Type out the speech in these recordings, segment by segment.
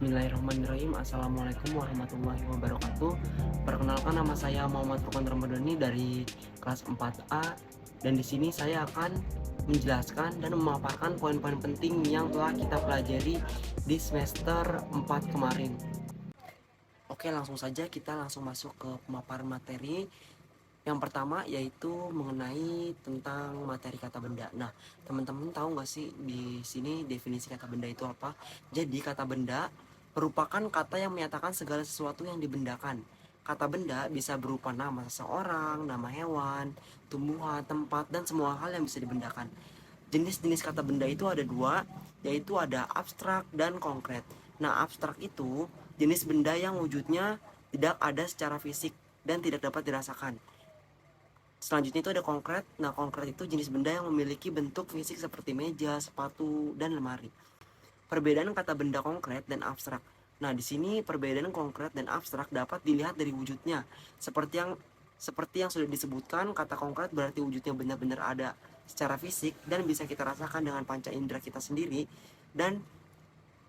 Bismillahirrahmanirrahim. Assalamualaikum warahmatullahi wabarakatuh. Perkenalkan, nama saya Muhammad Furqan Ramadhani dari kelas 4A, dan di sini saya akan menjelaskan dan memaparkan poin-poin penting yang telah kita pelajari di semester 4 kemarin. Oke, langsung saja kita langsung masuk ke pemaparan materi. Yang pertama yaitu mengenai tentang materi kata benda. Nah, teman-teman tahu nggak sih di sini definisi kata benda itu apa? Jadi kata benda merupakan kata yang menyatakan segala sesuatu yang dibendakan. Kata benda bisa berupa nama seseorang, nama hewan, tumbuhan, tempat, dan semua hal yang bisa dibendakan. Jenis-jenis kata benda itu ada dua, yaitu ada abstrak dan konkret. Nah, abstrak itu jenis benda yang wujudnya tidak ada secara fisik dan tidak dapat dirasakan. Selanjutnya itu ada konkret. Nah, konkret itu jenis benda yang memiliki bentuk fisik seperti meja, sepatu, dan lemari. Perbedaan kata benda konkret dan abstrak. Nah, di sini perbedaan konkret dan abstrak dapat dilihat dari wujudnya. Seperti yang sudah disebutkan, kata konkret berarti wujudnya benar-benar ada secara fisik dan bisa kita rasakan dengan panca indera kita sendiri. Dan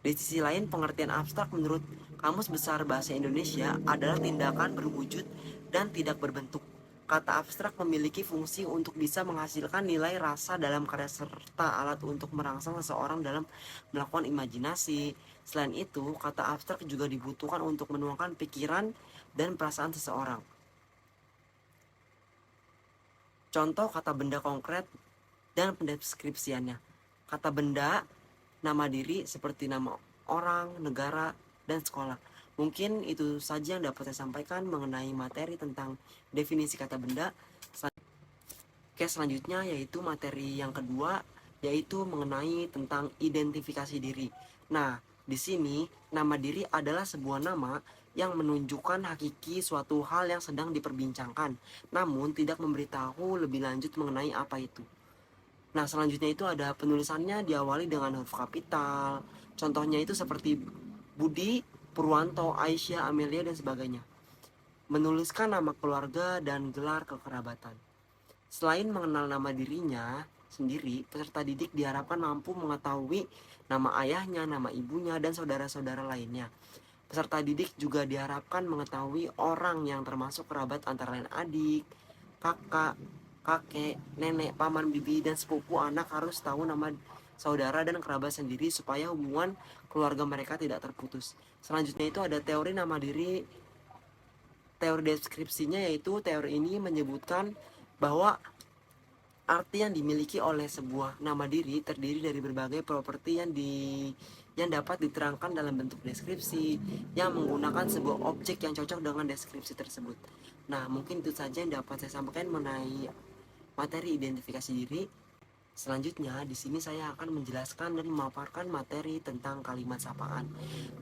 di sisi lain, pengertian abstrak menurut Kamus Besar Bahasa Indonesia adalah tindakan berwujud dan tidak berbentuk. Kata abstrak memiliki fungsi untuk bisa menghasilkan nilai rasa dalam karya serta alat untuk merangsang seseorang dalam melakukan imajinasi. Selain itu, kata abstrak juga dibutuhkan untuk menuangkan pikiran dan perasaan seseorang. Contoh kata benda konkret dan pendeskripsiannya. Kata benda, nama diri seperti nama orang, negara, dan sekolah. Mungkin itu saja yang dapat saya sampaikan mengenai materi tentang definisi kata benda. Oke, selanjutnya yaitu materi yang kedua, yaitu mengenai tentang identifikasi diri. Nah, di sini nama diri adalah sebuah nama yang menunjukkan hakiki suatu hal yang sedang diperbincangkan, namun tidak memberitahu lebih lanjut mengenai apa itu. Nah, selanjutnya itu ada penulisannya diawali dengan huruf kapital. Contohnya itu seperti Budi, Purwanto, Aisyah, Amelia, dan sebagainya. Menuliskan nama keluarga dan gelar kekerabatan. Selain mengenal nama dirinya sendiri, peserta didik diharapkan mampu mengetahui nama ayahnya, nama ibunya, dan saudara-saudara lainnya. Peserta didik juga diharapkan mengetahui orang yang termasuk kerabat antara lain adik, kakak, kakek, nenek, paman, bibi, dan sepupu anak harus tahu nama saudara dan kerabat sendiri supaya hubungan keluarga mereka tidak terputus. Selanjutnya itu ada teori nama diri. Teori deskripsinya yaitu teori ini menyebutkan bahwa arti yang dimiliki oleh sebuah nama diri terdiri dari berbagai properti yang dapat diterangkan dalam bentuk deskripsi yang menggunakan sebuah objek yang cocok dengan deskripsi tersebut. Nah, mungkin itu saja yang dapat saya sampaikan mengenai materi identifikasi diri. Selanjutnya, di sini saya akan menjelaskan dan memaparkan materi tentang kalimat sapaan.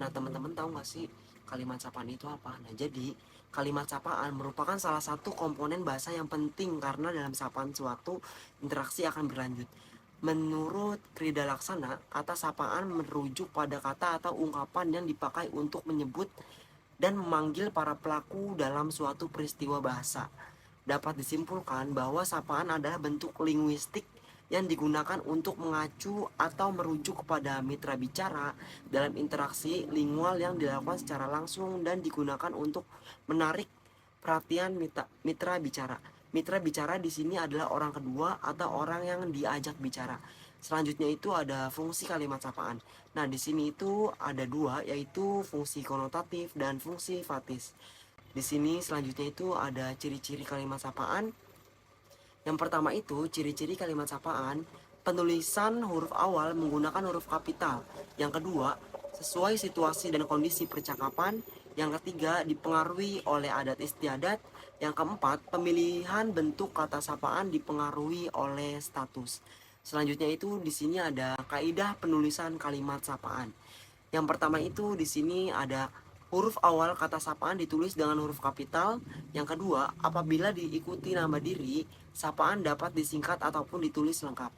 Nah, teman-teman tahu nggak sih kalimat sapaan itu apa? Nah, jadi kalimat sapaan merupakan salah satu komponen bahasa yang penting karena dalam sapaan suatu interaksi akan berlanjut. Menurut Krida Laksana, kata sapaan merujuk pada kata atau ungkapan yang dipakai untuk menyebut dan memanggil para pelaku dalam suatu peristiwa bahasa. Dapat disimpulkan bahwa sapaan adalah bentuk linguistik yang digunakan untuk mengacu atau merujuk kepada mitra bicara dalam interaksi lingual yang dilakukan secara langsung dan digunakan untuk menarik perhatian mitra bicara. Mitra bicara di sini adalah orang kedua atau orang yang diajak bicara. Selanjutnya itu ada fungsi kalimat sapaan. Nah, di sini itu ada dua, yaitu fungsi konotatif dan fungsi fatis. Di sini selanjutnya itu ada ciri-ciri kalimat sapaan. Yang pertama itu ciri-ciri kalimat sapaan, penulisan huruf awal menggunakan huruf kapital. Yang kedua, sesuai situasi dan kondisi percakapan. Yang ketiga, dipengaruhi oleh adat istiadat. Yang keempat, pemilihan bentuk kata sapaan dipengaruhi oleh status. Selanjutnya itu di sini ada kaidah penulisan kalimat sapaan. Yang pertama itu di sini ada huruf awal kata sapaan ditulis dengan huruf kapital. Yang kedua, apabila diikuti nama diri, sapaan dapat disingkat ataupun ditulis lengkap.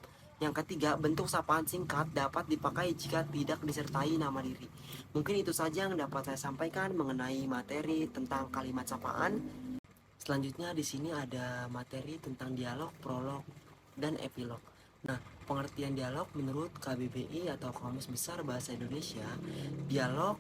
Yang ketiga, bentuk sapaan singkat dapat dipakai jika tidak disertai nama diri. Mungkin itu saja yang dapat saya sampaikan mengenai materi tentang kalimat sapaan. Selanjutnya di sini ada materi tentang dialog, prolog, dan epilog. Nah, pengertian dialog menurut KBBI atau Kamus Besar Bahasa Indonesia, dialog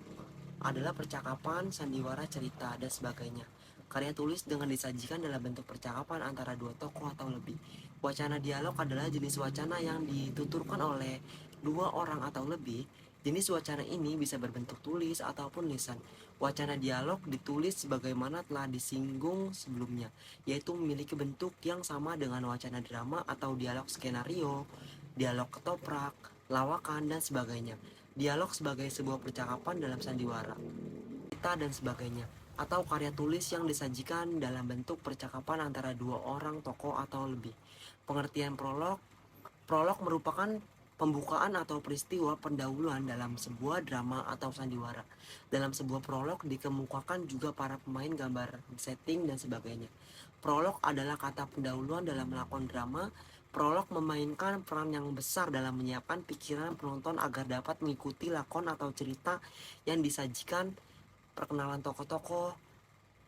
adalah percakapan, sandiwara, cerita, dan sebagainya. Karya tulis dengan disajikan dalam bentuk percakapan antara dua tokoh atau lebih. Wacana dialog adalah jenis wacana yang dituturkan oleh dua orang atau lebih. Jenis wacana ini bisa berbentuk tulis ataupun lisan. Wacana dialog ditulis sebagaimana telah disinggung sebelumnya, yaitu memiliki bentuk yang sama dengan wacana drama atau dialog skenario, dialog ketoprak, lawakan, dan sebagainya. Dialog sebagai sebuah percakapan dalam sandiwara, cerita, dan sebagainya, atau karya tulis yang disajikan dalam bentuk percakapan antara dua orang tokoh atau lebih. Pengertian prolog. Prolog merupakan pembukaan atau peristiwa pendahuluan dalam sebuah drama atau sandiwara. Dalam sebuah prolog dikemukakan juga para pemain, gambar, setting, dan sebagainya. Prolog adalah kata pendahuluan dalam lakon drama. Prolog memainkan peran yang besar dalam menyiapkan pikiran penonton agar dapat mengikuti lakon atau cerita yang disajikan. Perkenalan tokoh-tokoh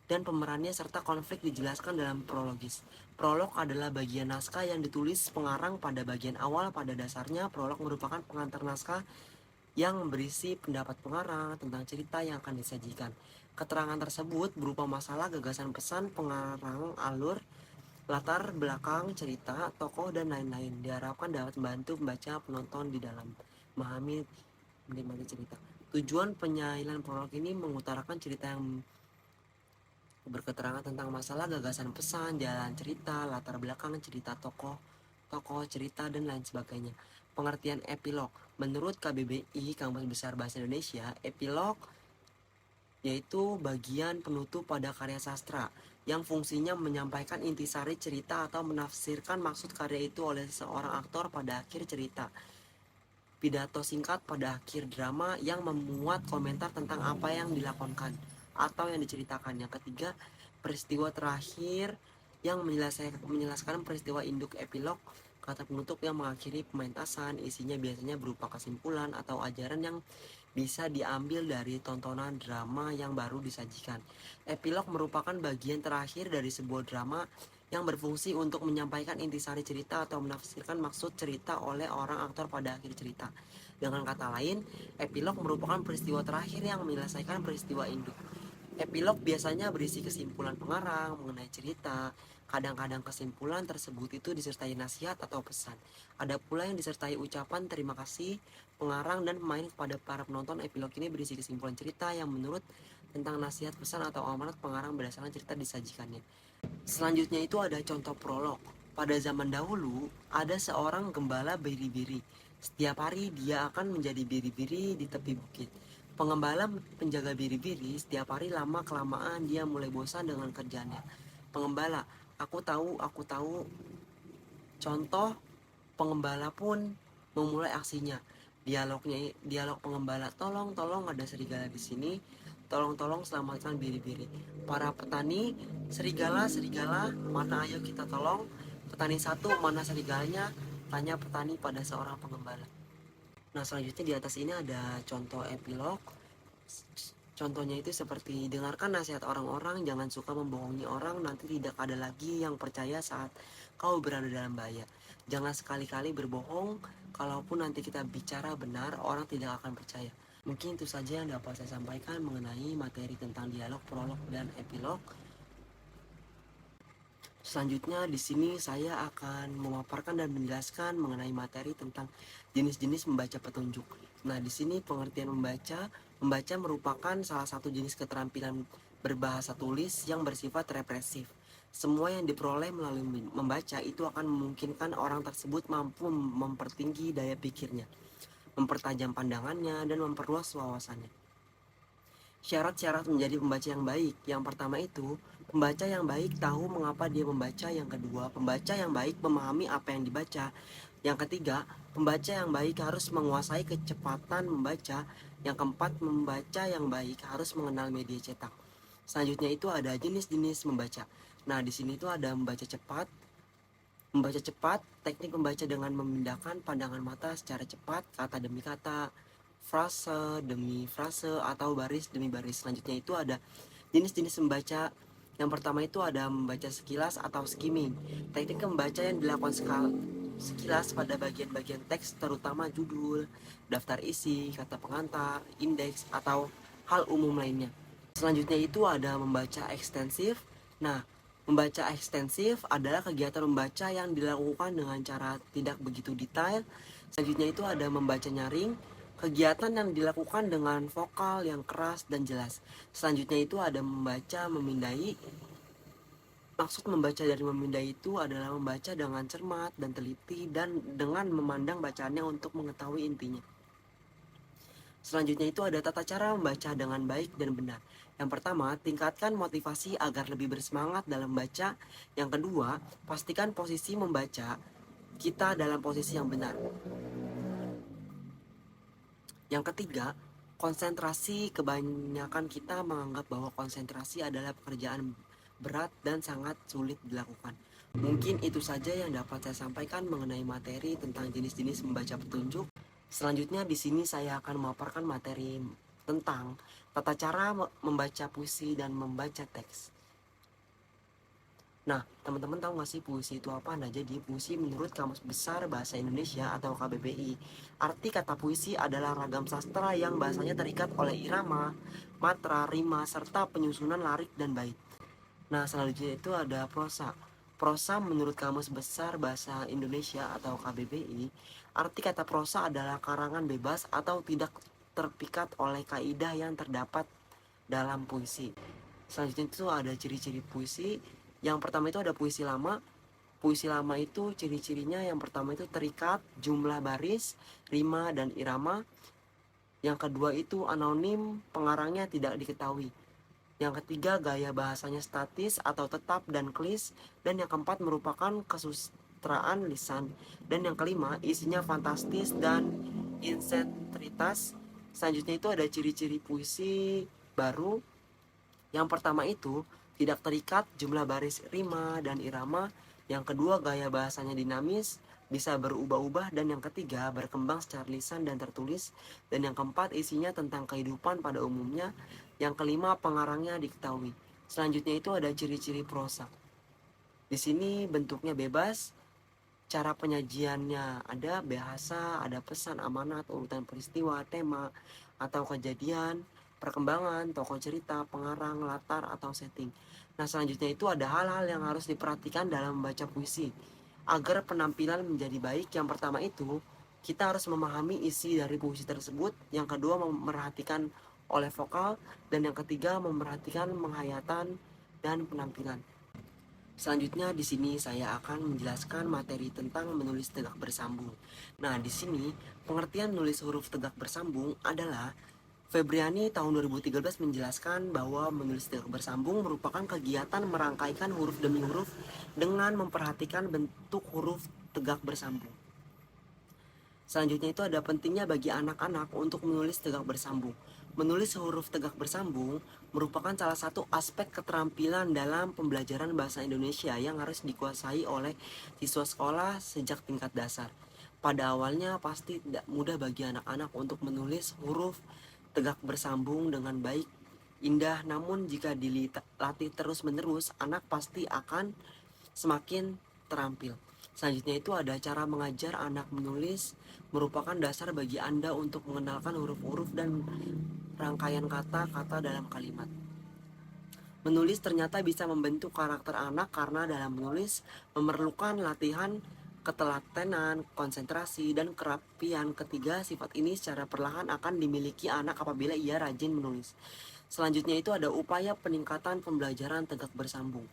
dan pemerannya serta konflik dijelaskan dalam prologis. Prolog adalah bagian naskah yang ditulis pengarang pada bagian awal. Pada dasarnya, prolog merupakan pengantar naskah yang berisi pendapat pengarang tentang cerita yang akan disajikan. Keterangan tersebut berupa masalah, gagasan, pesan pengarang, alur, latar belakang cerita, tokoh, dan lain-lain. Diharapkan dapat membantu membaca penonton di dalam memahami menikmati cerita. Tujuan penyailan prolog ini mengutarakan cerita yang berketerangan tentang masalah, gagasan, pesan, jalan cerita, latar belakang cerita, tokoh, cerita, dan lain sebagainya. Pengertian epilog. Menurut KBBI, Kamus Besar Bahasa Indonesia, epilog yaitu bagian penutup pada karya sastra yang fungsinya menyampaikan intisari cerita atau menafsirkan maksud karya itu oleh seorang aktor pada akhir cerita. Pidato singkat pada akhir drama yang memuat komentar tentang apa yang dilakonkan atau yang diceritakan. Yang ketiga, peristiwa terakhir yang menjelaskan peristiwa induk. Epilog, kata penutup yang mengakhiri pementasan. Isinya biasanya berupa kesimpulan atau ajaran yang bisa diambil dari tontonan drama yang baru disajikan. Epilog merupakan bagian terakhir dari sebuah drama yang berfungsi untuk menyampaikan intisari cerita atau menafsirkan maksud cerita oleh orang aktor pada akhir cerita. Dengan kata lain, epilog merupakan peristiwa terakhir yang menyelesaikan peristiwa induk. Epilog biasanya berisi kesimpulan pengarang mengenai cerita. Kadang-kadang kesimpulan tersebut itu disertai nasihat atau pesan. Ada pula yang disertai ucapan terima kasih pengarang dan pemain kepada para penonton. Epilog ini berisi kesimpulan cerita yang menurut tentang nasihat, pesan, atau amanat pengarang berdasarkan cerita disajikannya. Selanjutnya itu ada contoh prolog. Pada zaman dahulu, ada seorang gembala biri-biri. Setiap hari dia akan menjadi biri-biri di tepi bukit. Pengembala penjaga biri-biri, setiap hari lama-kelamaan dia mulai bosan dengan kerjaannya. Pengembala, aku tahu. Contoh, pengembala pun memulai aksinya. Dialog pengembala, tolong ada serigala di sini. Tolong selamatkan biri-biri. Para petani, serigala, mana ayo kita tolong. Petani satu, mana serigalanya? Tanya petani pada seorang pengembala. Nah, selanjutnya di atas ini ada contoh epilog. Contohnya itu seperti dengarkan nasihat orang-orang, jangan suka membohongi orang, nanti tidak ada lagi yang percaya saat kau berada dalam bahaya. Jangan sekali-kali berbohong, kalaupun nanti kita bicara benar, orang tidak akan percaya. Mungkin itu saja yang dapat saya sampaikan mengenai materi tentang dialog, prolog, dan epilog. Selanjutnya di sini saya akan memaparkan dan menjelaskan mengenai materi tentang jenis-jenis membaca petunjuk. Nah, di sini pengertian membaca merupakan salah satu jenis keterampilan berbahasa tulis yang bersifat represif. Semua yang diperoleh melalui membaca itu akan memungkinkan orang tersebut mampu mempertinggi daya pikirnya, mempertajam pandangannya, dan memperluas wawasannya. Syarat-syarat menjadi pembaca yang baik. Yang pertama itu, pembaca yang baik tahu mengapa dia membaca. Yang kedua, pembaca yang baik memahami apa yang dibaca. Yang ketiga, pembaca yang baik harus menguasai kecepatan membaca. Yang keempat, membaca yang baik harus mengenal media cetak. Selanjutnya itu ada jenis-jenis membaca. Nah, di sini itu ada membaca cepat. Membaca cepat, teknik membaca dengan memindahkan pandangan mata secara cepat, kata demi kata, frase demi frase, atau baris demi baris. Selanjutnya itu ada jenis-jenis membaca. Yang pertama itu ada membaca sekilas atau skimming. Teknik membaca yang dilakukan sekilas pada bagian-bagian teks, terutama judul, daftar isi, kata pengantar, indeks, atau hal umum lainnya. Selanjutnya itu ada membaca ekstensif. Nah, membaca ekstensif adalah kegiatan membaca yang dilakukan dengan cara tidak begitu detail. Selanjutnya itu ada membaca nyaring, kegiatan yang dilakukan dengan vokal yang keras dan jelas. Selanjutnya itu ada membaca memindai. Maksud membaca dari memindai itu adalah membaca dengan cermat dan teliti dan dengan memandang bacaannya untuk mengetahui intinya. Selanjutnya itu ada tata cara membaca dengan baik dan benar. Yang pertama, tingkatkan motivasi agar lebih bersemangat dalam membaca. Yang kedua, pastikan posisi membaca kita dalam posisi yang benar. Yang ketiga, konsentrasi. Kebanyakan kita menganggap bahwa konsentrasi adalah pekerjaan berat dan sangat sulit dilakukan. Mungkin itu saja yang dapat saya sampaikan mengenai materi tentang jenis-jenis membaca petunjuk. Selanjutnya di sini saya akan memaparkan materi tentang tata cara membaca puisi dan membaca teks. Nah, teman-teman tahu nggak sih puisi itu apa? Nah, jadi puisi menurut Kamus Besar Bahasa Indonesia atau KBBI, arti kata puisi adalah ragam sastra yang bahasanya terikat oleh irama, matra, rima, serta penyusunan larik dan bait. Nah, selanjutnya itu ada prosa. Prosa menurut Kamus Besar Bahasa Indonesia atau KBBI, arti kata prosa adalah karangan bebas atau tidak terpikat oleh kaidah yang terdapat dalam puisi. Selanjutnya itu ada ciri-ciri puisi. Yang pertama itu ada puisi lama. Puisi lama itu ciri-cirinya yang pertama itu terikat, jumlah baris, rima, dan irama. Yang kedua itu anonim, pengarangnya tidak diketahui. Yang ketiga, gaya bahasanya statis atau tetap dan klis. Dan yang keempat merupakan kesusastraan lisan. Dan yang kelima, isinya fantastis dan insentritas. Selanjutnya itu ada ciri-ciri puisi baru. Yang pertama itu tidak terikat, jumlah baris rima dan irama. Yang kedua, gaya bahasanya dinamis, bisa berubah-ubah. Dan yang ketiga, berkembang secara lisan dan tertulis. Dan yang keempat, isinya tentang kehidupan pada umumnya. Yang kelima, pengarangnya diketahui. Selanjutnya itu ada ciri-ciri prosa. Di sini bentuknya bebas, cara penyajiannya ada bahasa, ada pesan, amanat, urutan peristiwa, tema, atau kejadian, perkembangan, tokoh cerita, pengarang, latar, atau setting. Nah, selanjutnya itu ada hal-hal yang harus diperhatikan dalam membaca puisi agar penampilan menjadi baik. Yang pertama itu, kita harus memahami isi dari puisi tersebut. Yang kedua, memerhatikan oleh vokal. Dan yang ketiga, memerhatikan penghayatan dan penampilan. Selanjutnya di sini saya akan menjelaskan materi tentang menulis tegak bersambung. Nah, di sini pengertian menulis huruf tegak bersambung adalah Febriani tahun 2013 menjelaskan bahwa menulis tegak bersambung merupakan kegiatan merangkaikan huruf demi huruf dengan memperhatikan bentuk huruf tegak bersambung. Selanjutnya itu ada pentingnya bagi anak-anak untuk menulis tegak bersambung. Menulis huruf tegak bersambung merupakan salah satu aspek keterampilan dalam pembelajaran bahasa Indonesia yang harus dikuasai oleh siswa sekolah sejak tingkat dasar. Pada awalnya pasti tidak mudah bagi anak-anak untuk menulis huruf tegak bersambung dengan baik, indah, namun jika dilatih terus-menerus, anak pasti akan semakin terampil. Selanjutnya itu ada cara mengajar anak menulis, merupakan dasar bagi Anda untuk mengenalkan huruf-huruf dan rangkaian kata-kata dalam kalimat. Menulis ternyata bisa membentuk karakter anak karena dalam menulis memerlukan latihan, ketelatenan, konsentrasi, dan kerapian. Ketiga sifat ini secara perlahan akan dimiliki anak apabila ia rajin menulis. Selanjutnya itu ada upaya peningkatan pembelajaran tegak bersambung.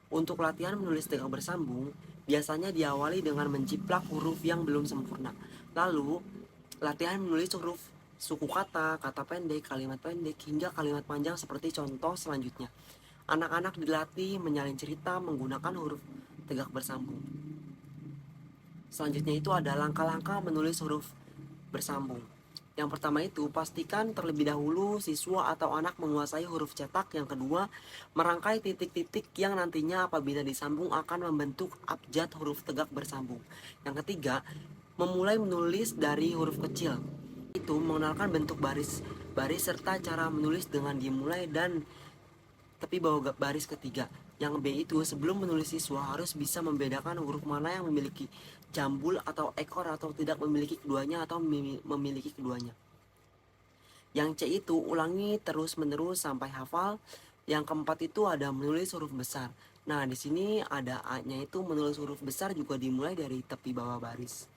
Untuk latihan menulis tegak bersambung, biasanya diawali dengan menjiplak huruf yang belum sempurna. Lalu, latihan menulis huruf suku kata, kata pendek, kalimat pendek, hingga kalimat panjang seperti contoh selanjutnya. Anak-anak dilatih menyalin cerita menggunakan huruf tegak bersambung. Selanjutnya itu ada langkah-langkah menulis huruf bersambung. Yang pertama itu, pastikan terlebih dahulu siswa atau anak menguasai huruf cetak. Yang kedua, merangkai titik-titik yang nantinya apabila disambung akan membentuk abjad huruf tegak bersambung. Yang ketiga, memulai menulis dari huruf kecil. Itu mengenalkan bentuk baris serta cara menulis dengan dimulai dan tepi bawah baris ketiga. Yang B itu sebelum menulis siswa harus bisa membedakan huruf mana yang memiliki jambul atau ekor atau tidak memiliki keduanya atau memiliki keduanya. Yang C itu ulangi terus-menerus sampai hafal. Yang keempat itu ada menulis huruf besar. Nah, di sini ada A-nya itu menulis huruf besar juga dimulai dari tepi bawah baris.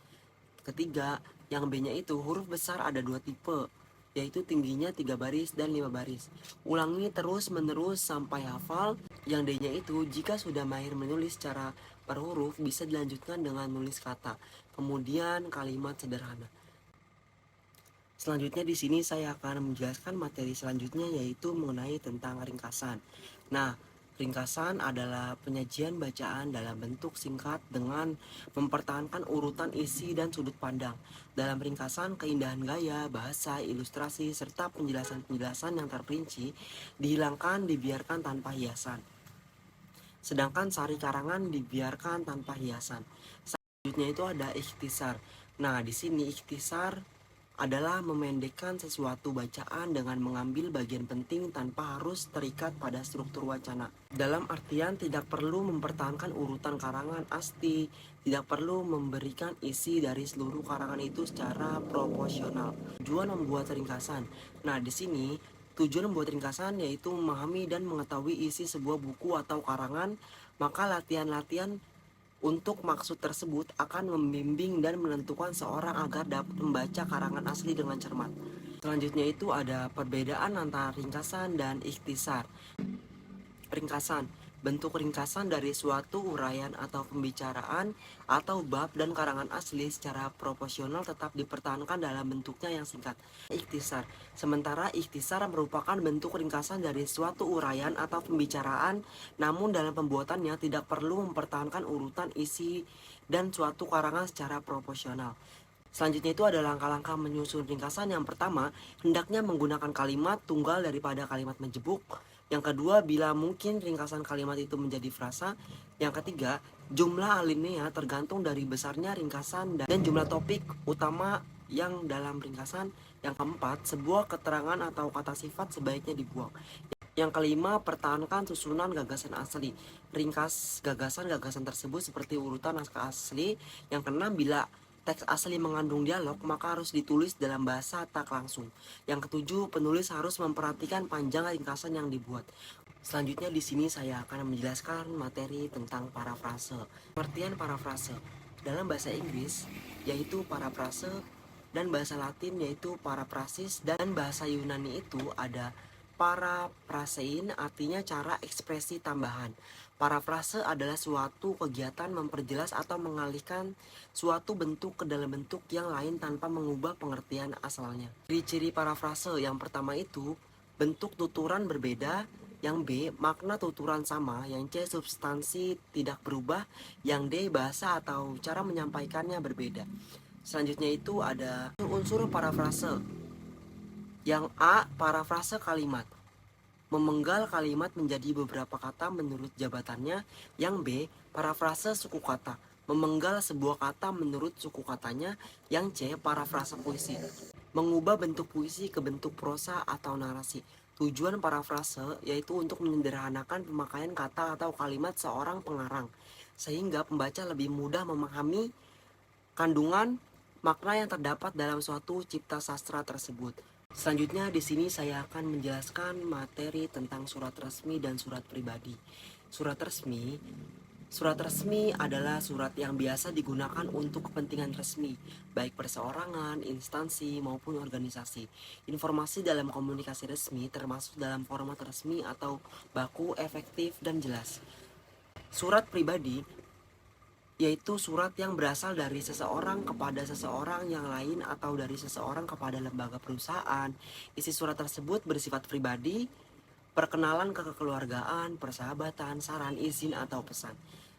Ketiga, yang B-nya itu huruf besar ada dua tipe, yaitu tingginya 3 baris dan 5 baris. Ulangi terus-menerus sampai hafal. Yang D-nya itu jika sudah mahir menulis secara per huruf bisa dilanjutkan dengan nulis kata, kemudian kalimat sederhana. Selanjutnya di sini saya akan menjelaskan materi selanjutnya yaitu mengenai tentang ringkasan. Nah, ringkasan adalah penyajian bacaan dalam bentuk singkat dengan mempertahankan urutan isi dan sudut pandang. Dalam ringkasan, keindahan gaya, bahasa, ilustrasi, serta penjelasan-penjelasan yang terperinci dihilangkan dibiarkan tanpa hiasan. Sedangkan sari karangan dibiarkan tanpa hiasan. Selanjutnya itu ada ikhtisar. Nah, di sini ikhtisar adalah memendekkan sesuatu bacaan dengan mengambil bagian penting tanpa harus terikat pada struktur wacana. Dalam artian tidak perlu mempertahankan urutan karangan asli, tidak perlu memberikan isi dari seluruh karangan itu secara proporsional. Tujuan membuat ringkasan. Nah, di sini tujuan membuat ringkasan yaitu memahami dan mengetahui isi sebuah buku atau karangan, maka latihan-latihan untuk maksud tersebut akan membimbing dan menentukan seorang agar dapat membaca karangan asli dengan cermat. Selanjutnya itu ada perbedaan antara ringkasan dan ikhtisar. Ringkasan, bentuk ringkasan dari suatu uraian atau pembicaraan atau bab dan karangan asli secara proporsional tetap dipertahankan dalam bentuknya yang singkat. Ikhtisar, sementara ikhtisar merupakan bentuk ringkasan dari suatu uraian atau pembicaraan, namun dalam pembuatannya tidak perlu mempertahankan urutan isi dan suatu karangan secara proporsional. Selanjutnya itu ada langkah-langkah menyusun ringkasan. Yang pertama, hendaknya menggunakan kalimat tunggal daripada kalimat menjebuk. Yang kedua, bila mungkin ringkasan kalimat itu menjadi frasa. Yang ketiga, jumlah alinea tergantung dari besarnya ringkasan dan jumlah topik utama yang dalam ringkasan. Yang keempat, sebuah keterangan atau kata sifat sebaiknya dibuang. Yang kelima, pertahankan susunan gagasan asli. Ringkas gagasan-gagasan tersebut seperti urutan naskah asli. Yang keenam, bila teks asli mengandung dialog, maka harus ditulis dalam bahasa tak langsung. Yang ketujuh, penulis harus memperhatikan panjang ringkasan yang dibuat. Selanjutnya di sini saya akan menjelaskan materi tentang parafrase. Pengertian parafrase dalam bahasa Inggris yaitu parafrase, dan bahasa Latin yaitu paraphrasis, dan bahasa Yunani itu ada paraphrasein, artinya cara ekspresi tambahan. Parafrase adalah suatu kegiatan memperjelas atau mengalihkan suatu bentuk ke dalam bentuk yang lain tanpa mengubah pengertian asalnya. Ciri-ciri parafrase yang pertama itu bentuk tuturan berbeda, yang B makna tuturan sama, yang C substansi tidak berubah, yang D bahasa atau cara menyampaikannya berbeda. Selanjutnya itu ada unsur parafrase. Yang A, parafrase kalimat, memenggal kalimat menjadi beberapa kata menurut jabatannya. Yang B, parafrase suku kata, memenggal sebuah kata menurut suku katanya. Yang C, parafrase puisi, mengubah bentuk puisi ke bentuk prosa atau narasi. Tujuan parafrase yaitu untuk menyederhanakan pemakaian kata atau kalimat seorang pengarang, sehingga pembaca lebih mudah memahami kandungan makna yang terdapat dalam suatu cipta sastra tersebut. Selanjutnya di sini saya akan menjelaskan materi tentang surat resmi dan surat pribadi. Surat resmi adalah surat yang biasa digunakan untuk kepentingan resmi, baik perseorangan, instansi, maupun organisasi. Informasi dalam komunikasi resmi termasuk dalam format resmi atau baku, efektif, dan jelas. Surat pribadi yaitu surat yang berasal dari seseorang kepada seseorang yang lain atau dari seseorang kepada lembaga perusahaan. Isi surat tersebut bersifat pribadi, perkenalan kekeluargaan, persahabatan, saran, izin, atau pesan.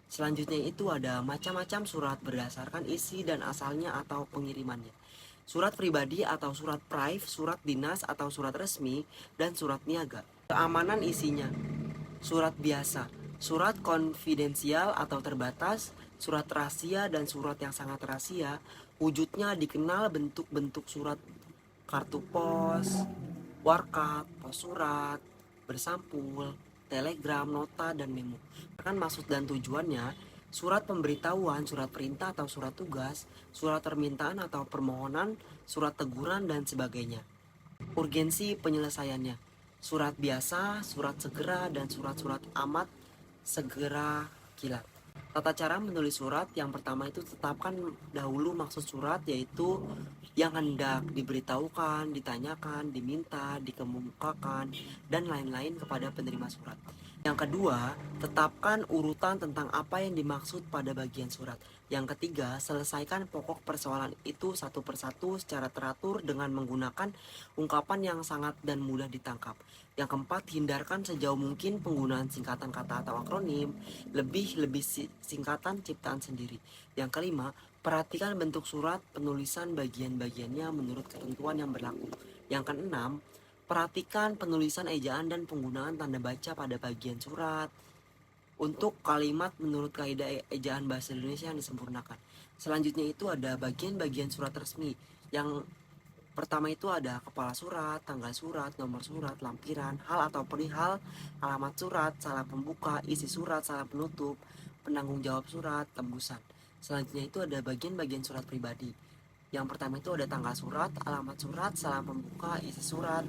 Selanjutnya itu ada macam-macam surat berdasarkan isi dan asalnya atau pengirimannya. Surat pribadi atau surat prive, surat dinas atau surat resmi, dan surat niaga. Keamanan isinya: surat biasa, surat konfidensial atau terbatas, surat rahasia, dan surat yang sangat rahasia. Wujudnya dikenal bentuk-bentuk surat: kartu pos, warkat, pos surat, bersampul, telegram, nota, dan memo. Kan maksud dan tujuannya: surat pemberitahuan, surat perintah atau surat tugas, surat permintaan atau permohonan, surat teguran, dan sebagainya. Urgensi penyelesaiannya. Surat biasa, surat segera, dan surat-surat amat segera kilat. Tata cara menulis surat yang pertama itu tetapkan dahulu maksud surat, yaitu yang hendak diberitahukan, ditanyakan, diminta, dikemukakan, dan lain-lain kepada penerima surat. Yang kedua, tetapkan urutan tentang apa yang dimaksud pada bagian surat. Yang ketiga, selesaikan pokok persoalan itu satu persatu secara teratur dengan menggunakan ungkapan yang sangat dan mudah ditangkap. Yang keempat, hindarkan sejauh mungkin penggunaan singkatan kata atau akronim, lebih singkatan ciptaan sendiri. Yang kelima, perhatikan bentuk surat, penulisan bagian-bagiannya menurut ketentuan yang berlaku. Yang keenam, perhatikan penulisan ejaan dan penggunaan tanda baca pada bagian surat. Untuk kalimat menurut kaidah ejaan bahasa Indonesia yang disempurnakan. Selanjutnya itu ada bagian-bagian surat resmi. Yang pertama itu ada kepala surat, tanggal surat, nomor surat, lampiran, hal atau perihal, alamat surat, salah pembuka, isi surat, salah penutup, penanggung jawab surat, tembusan. Selanjutnya itu ada bagian-bagian surat pribadi. Yang pertama itu ada tanggal surat, alamat surat, salam pembuka, isi surat,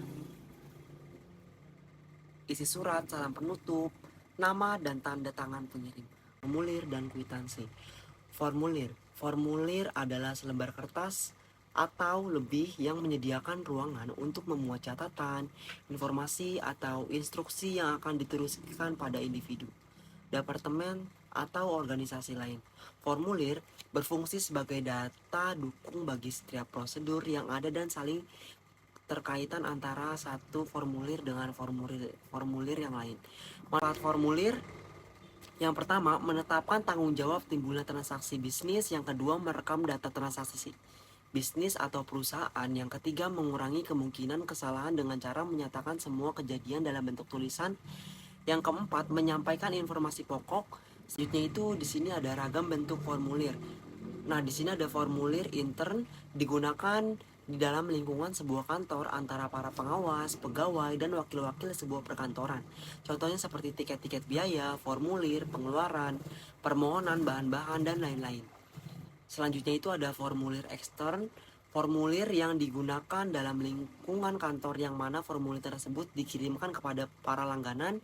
salam penutup, nama dan tanda tangan pengirim. Formulir dan kwitansi. Formulir adalah selembar kertas atau lebih yang menyediakan ruangan untuk memuat catatan, informasi atau instruksi yang akan diteruskan pada individu, departemen, atau organisasi lain. Formulir berfungsi sebagai data dukung bagi setiap prosedur yang ada dan saling terkaitan antara satu formulir dengan formulir yang lain. Manfaat formulir yang pertama, menetapkan tanggung jawab timbulnya transaksi bisnis. Yang kedua, merekam data transaksi bisnis atau perusahaan. Yang ketiga, mengurangi kemungkinan kesalahan dengan cara menyatakan semua kejadian dalam bentuk tulisan. Yang keempat, menyampaikan informasi pokok. Selanjutnya itu di sini ada ragam bentuk formulir. Nah, di sini ada formulir intern digunakan di dalam lingkungan sebuah kantor antara para pengawas, pegawai, dan wakil-wakil sebuah perkantoran. Contohnya seperti tiket-tiket biaya, formulir, pengeluaran, permohonan, bahan-bahan, dan lain-lain. Selanjutnya itu ada formulir ekstern, formulir yang digunakan dalam lingkungan kantor yang mana formulir tersebut dikirimkan kepada para langganan.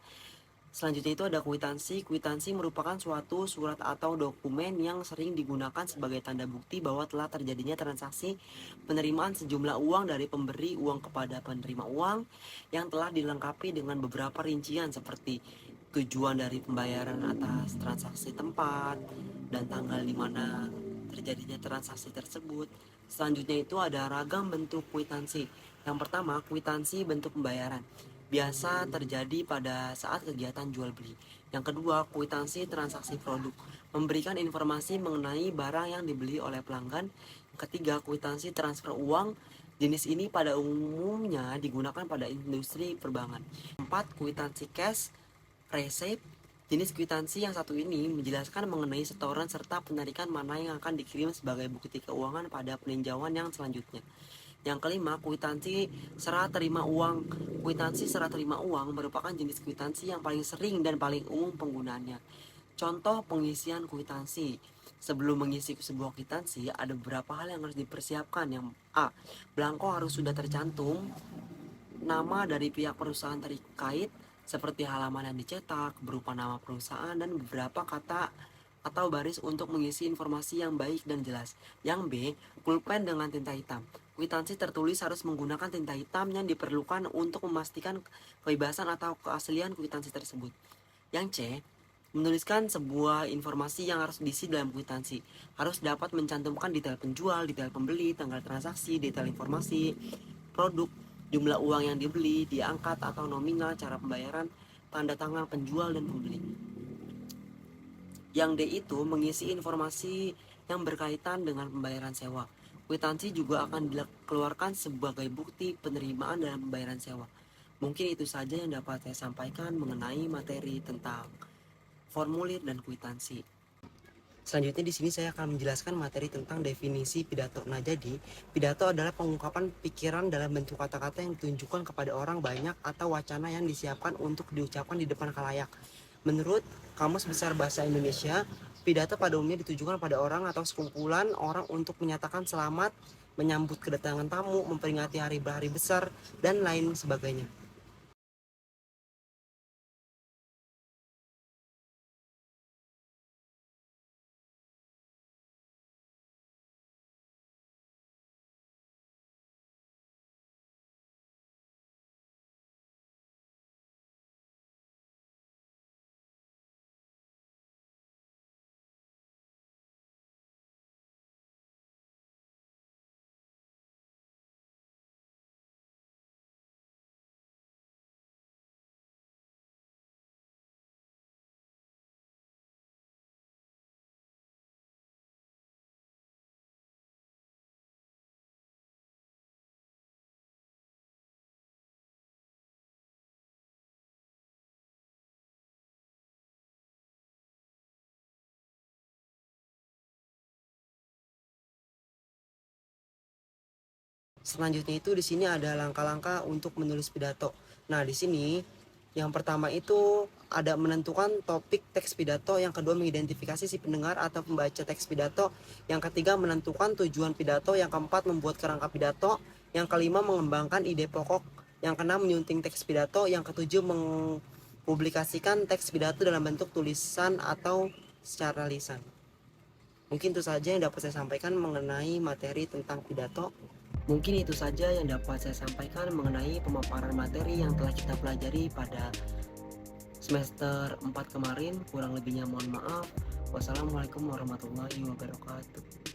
Selanjutnya itu ada kwitansi. Kwitansi merupakan suatu surat atau dokumen yang sering digunakan sebagai tanda bukti bahwa telah terjadinya transaksi penerimaan sejumlah uang dari pemberi uang kepada penerima uang yang telah dilengkapi dengan beberapa rincian seperti tujuan dari pembayaran atas transaksi tempat dan tanggal di mana terjadinya transaksi tersebut. Selanjutnya itu ada ragam bentuk kwitansi. Yang pertama, kwitansi bentuk pembayaran. Biasa terjadi pada saat kegiatan jual beli. Yang kedua, kwitansi transaksi produk, memberikan informasi mengenai barang yang dibeli oleh pelanggan. Yang ketiga, kwitansi transfer uang. Jenis ini pada umumnya digunakan pada industri perbankan. 4. Kwitansi cash receipt. Jenis kwitansi yang satu ini menjelaskan mengenai setoran serta penarikan mana yang akan dikirim sebagai bukti keuangan pada peninjauan yang selanjutnya. Yang kelima, kwitansi serah terima uang. Kwitansi serah terima uang merupakan jenis kwitansi yang paling sering dan paling umum penggunaannya. Contoh pengisian kwitansi. Sebelum mengisi sebuah kwitansi, ada beberapa hal yang harus dipersiapkan. Yang A, belangko harus sudah tercantum nama dari pihak perusahaan terkait, seperti halaman yang dicetak, berupa nama perusahaan, dan beberapa kata atau baris untuk mengisi informasi yang baik dan jelas. Yang B, pulpen dengan tinta hitam. Kwitansi tertulis harus menggunakan tinta hitam yang diperlukan untuk memastikan kebebasan atau keaslian kwitansi tersebut. Yang C, menuliskan sebuah informasi yang harus diisi dalam kwitansi. Harus dapat mencantumkan detail penjual, detail pembeli, tanggal transaksi, detail informasi produk, jumlah uang yang dibeli, diangkat atau nominal, cara pembayaran, tanda tangan penjual dan pembeli. Yang D itu mengisi informasi yang berkaitan dengan pembayaran sewa. Kwitansi juga akan dikeluarkan sebagai bukti penerimaan dalam pembayaran sewa. Mungkin itu saja yang dapat saya sampaikan mengenai materi tentang formulir dan kwitansi. Selanjutnya di sini saya akan menjelaskan materi tentang definisi pidato. Nah, jadi pidato adalah pengungkapan pikiran dalam bentuk kata-kata yang ditunjukkan kepada orang banyak atau wacana yang disiapkan untuk diucapkan di depan khalayak. Menurut Kamus Besar Bahasa Indonesia, pidato pada umumnya ditujukan pada orang atau sekumpulan orang untuk menyatakan selamat menyambut kedatangan tamu, memperingati hari besar, dan lain sebagainya. Selanjutnya itu di sini ada langkah-langkah untuk menulis pidato. Nah, di sini yang pertama itu ada menentukan topik teks pidato, yang kedua mengidentifikasi si pendengar atau pembaca teks pidato, yang ketiga menentukan tujuan pidato, yang keempat membuat kerangka pidato, yang kelima mengembangkan ide pokok, yang keenam menyunting teks pidato, yang ketujuh mempublikasikan teks pidato dalam bentuk tulisan atau secara lisan. Mungkin itu saja yang dapat saya sampaikan mengenai materi tentang pidato. Mungkin itu saja yang dapat saya sampaikan mengenai pemaparan materi yang telah kita pelajari pada semester 4 kemarin. Kurang lebihnya mohon maaf. Wassalamualaikum warahmatullahi wabarakatuh.